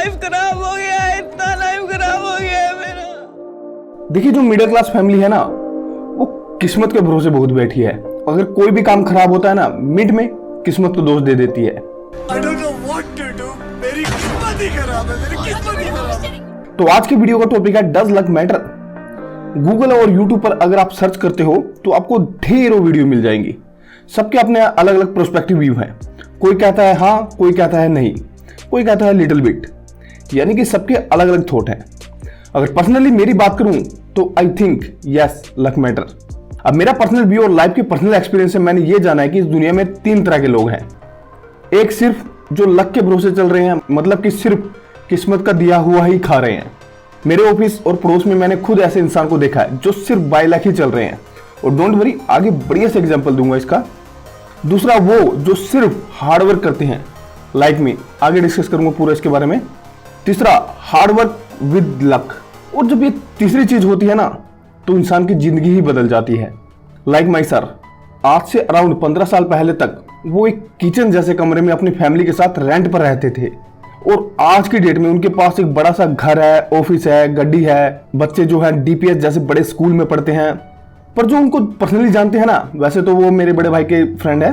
Life खराब हो गया है, इतना लाइफ खराब हो गया है मेरा। देखिए, जो मिडिल क्लास फैमिली है ना, वो किस्मत के भरोसे बहुत बैठी है। अगर कोई भी काम खराब होता है ना, मिड में किस्मत को दोष दे देती है। I don't know what to do. मेरी किस्मत ही खराब है, मेरी किस्मत ही खराब है। तो आज की वीडियो का टॉपिक है डज लक मैटर। गूगल और यूट्यूब पर अगर आप सर्च करते हो तो आपको ढेरों वीडियो मिल जाएंगी। सबके अपने अलग अलग प्रोस्पेक्टिव व्यू हैं। कोई कहता है हाँ, कोई कहता है नहीं, कोई कहता है लिटिल बिट, यानी कि सबके अलग अलग थॉट हैं। अगर पर्सनली मेरी बात करूं तो I think yes, luck matter. अब मेरा पर्सनल व्यू और लाइफ के पर्सनल एक्सपीरियंस से मैंने ये जाना है कि इस दुनिया में 3 तरह के लोग हैं। एक सिर्फ जो लक के भरोसे चल रहे हैं, मतलब कि सिर्फ किस्मत का दिया हुआ ही खा रहे हैं। मेरे ऑफिस और पड़ोस में मैंने खुद ऐसे इंसान को देखा है जो सिर्फ बाय लक ही चल रहे हैं, और डोंट वरी, आगे बढ़िया से एग्जांपल दूंगा इसका। दूसरा वो जो सिर्फ हार्डवर्क करते हैं, लाइक मी, आगे डिस्कस करूंगा पूरा इसके बारे में। तीसरा हार्डवर्क विद लक। और जब ये तीसरी चीज होती है ना, तो इंसान की जिंदगी ही बदल जाती है। लाइक माई सर, आज से अराउंड 15 साल पहले तक वो एक किचन जैसे कमरे में अपनी फैमिली के साथ रेंट पर रहते थे, और आज की डेट में उनके पास एक बड़ा सा घर है, ऑफिस है, गाड़ी है, बच्चे जो है डीपीएस जैसे बड़े स्कूल में पढ़ते हैं। पर जो उनको पर्सनली जानते हैं ना, वैसे तो वो मेरे बड़े भाई के फ्रेंड है,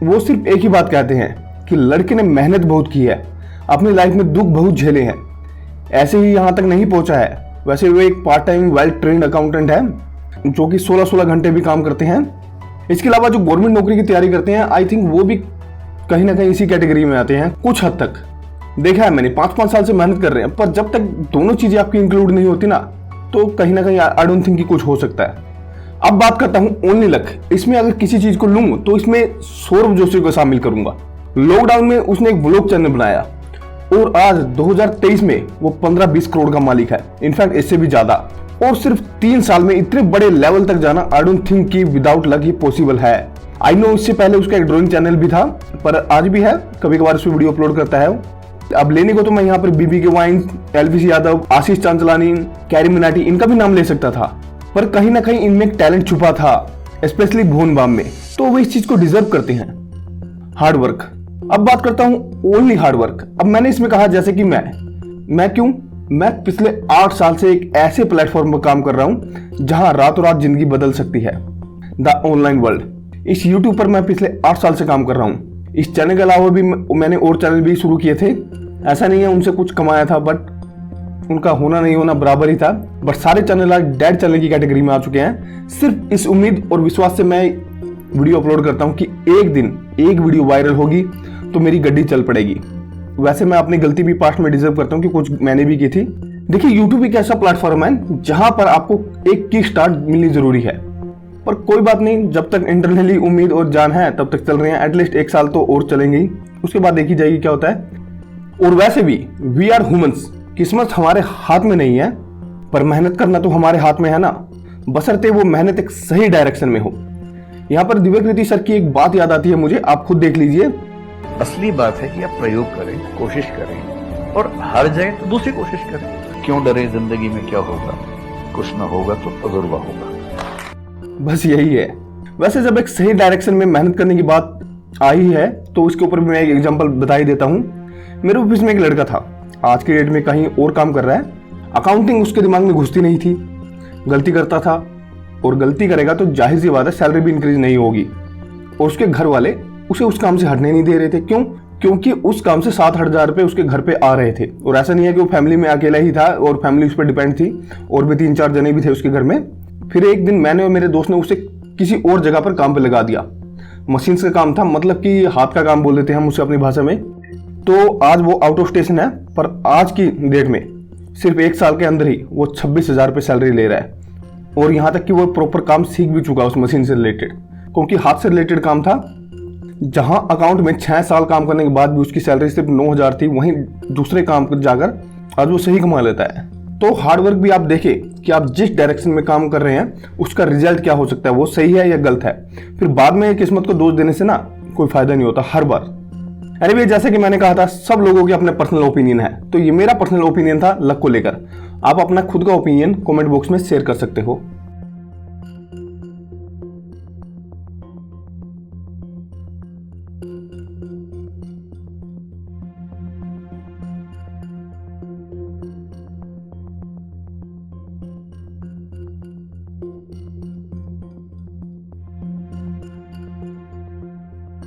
वो सिर्फ एक ही बात कहते हैं कि लड़के ने मेहनत बहुत की है, अपनी लाइफ में दुख बहुत झेले हैं, ऐसे ही यहाँ तक नहीं पहुंचा है। वैसे वो एक part time well trained accountant है जो कि 16-16 घंटे भी काम करते हैं। इसके अलावा जो गवर्नमेंट नौकरी की तैयारी करते हैं, आई थिंक वो भी कहीं ना कहीं इसी कैटेगरी में आते हैं। कुछ हद तक देखा है मैंने, 5-5 साल से मेहनत कर रहे हैं, पर जब तक दोनों चीजें आपकी इंक्लूड नहीं होती ना, तो कहीं ना कहीं आई डोंट थिंक कि कुछ हो सकता है। अब बात करता हूँ ओनली लक। इसमें अगर किसी चीज को लूं तो इसमें सौरभ जोशी को शामिल करूंगा। लॉकडाउन में उसने एक व्लॉग चैनल बनाया और आज 2023 में वो 15-20 करोड़ का मालिक है, इनफैक्ट इससे भी ज्यादा। और सिर्फ 3 साल में इतने बड़े लेवल तक जाना, आई डोंट थिंक कि विदाउट लक ही पॉसिबल है। आई नो इससे पहले उसका एक ड्राइंग चैनल भी था, पर आज भी है, कभी कभार उसमें वीडियो अपलोड करता है। अब लेने को तो मैं यहाँ पर बीबी के वाइन्स, एलवीसी यादव, आशीष चांचलानी, कैरी मिनाटी, इनका भी नाम ले सकता था, पर कहीं ना कहीं इनमें एक टैलेंट छुपा था, स्पेशली भून बाम में, तो वो इस चीज को डिजर्व करते हैं, हार्डवर्क। अब बात करता हूं ओनली हार्डवर्क। अब मैंने इसमें कहा जैसे कि मैं क्यों, मैं पिछले 8 साल से एक ऐसे प्लेटफॉर्म पर काम कर रहा हूं जहां रातों रात जिंदगी बदल सकती है, द ऑनलाइन वर्ल्ड। इस यूट्यूब पर मैं पिछले 8 साल से काम कर रहा हूं। इस चैनल के अलावा भी मैंने और चैनल भी शुरू किए थे। ऐसा नहीं है उनसे कुछ कमाया था, बट उनका होना नहीं होना बराबर ही था। बट सारे चैनल आज डेड चैनल की कैटेगरी में आ चुके हैं। सिर्फ इस उम्मीद और विश्वास से मैं वीडियो अपलोड करता हूं कि एक दिन एक वीडियो वायरल होगी तो मेरी गड्डी चल पड़ेगी। वैसे मैं अपनी गलती भी पास्ट में डिजर्व करता हूं कि कुछ मैंने भी की थी। देखिए, यूट्यूब एक ऐसा प्लेटफॉर्म है जहां पर आपको एक की स्टार्ट मिलनी जरूरी है, पर कोई बात नहीं, जब तक इंटरनली उम्मीद और जान है तब तक चल रहे हैं। एटलीस्ट 1 साल तो और चलेंगे, उसके बाद देखी जाएगी क्या होता है। और वैसे भी वी आर ह्यूमंस, किस्मत हमारे हाथ में नहीं है, पर मेहनत करना तो हमारे हाथ में है ना, बशर्ते वो मेहनत एक सही डायरेक्शन में हो। यहाँ पर दिव्यकृति सर की एक बात याद आती है मुझे, आप खुद देख लीजिए। असली बात है कि आप प्रयोग करें, कोशिश करें, और हार जाए तो दूसरी कोशिश करें। क्यों डरे, जिंदगी में क्या होगा, कुछ ना होगा तो तजुर्बा होगा। बस यही है। वैसे जब एक सही डायरेक्शन में मेहनत करने की बात आई है तो उसके ऊपर भी मैं एक एग्जांपल बता ही देता हूँ। मेरे ऑफिस में एक लड़का था, आज के डेट में कहीं और काम कर रहा है। अकाउंटिंग उसके दिमाग में घुसती नहीं थी, गलती करता था, और गलती करेगा तो जाहिर सी बात है सैलरी भी इंक्रीज नहीं होगी। और उसके घर वाले उसे उस काम से हटने नहीं दे रहे थे। क्यों? क्योंकि उस काम से 7-8 हजार रुपए उसके घर पे आ रहे थे। और ऐसा नहीं है कि वो फैमिली में अकेला ही था और फैमिली उस पर डिपेंड थी, और भी 3-4 जने भी थे उसके घर में। फिर एक दिन मैंने और मेरे दोस्त ने उसे किसी और जगह पर काम पे लगा दिया। मशीन्स का काम था, मतलब कि हाथ का काम बोल देते हैं हम उसे अपनी भाषा में। तो आज वो आउट ऑफ स्टेशन है, पर आज की डेट में सिर्फ 1 साल के अंदर ही वो 26 हजार रुपये सैलरी ले रहा है। और यहाँ तक कि वो प्रॉपर काम सीख भी चुका उस मशीन से रिलेटेड, क्योंकि हाथ से रिलेटेड काम था। जहां अकाउंट में 6 साल काम करने के बाद भी उसकी सैलरी सिर्फ 9,000 थी, वहीं दूसरे काम पर जाकर आज वो सही कमा लेता है। तो हार्डवर्क भी आप देखें कि आप जिस डायरेक्शन में काम कर रहे हैं उसका रिजल्ट क्या हो सकता है, वो सही है या गलत है। फिर बाद में किस्मत को दोष देने से ना कोई फायदा नहीं होता हर बार। एनीवे, जैसे कि मैंने कहा था, सब लोगों के अपने पर्सनल ओपिनियन है, तो ये मेरा पर्सनल ओपिनियन था लक को लेकर। आप अपना खुद का ओपिनियन कमेंट बॉक्स में शेयर कर सकते हो।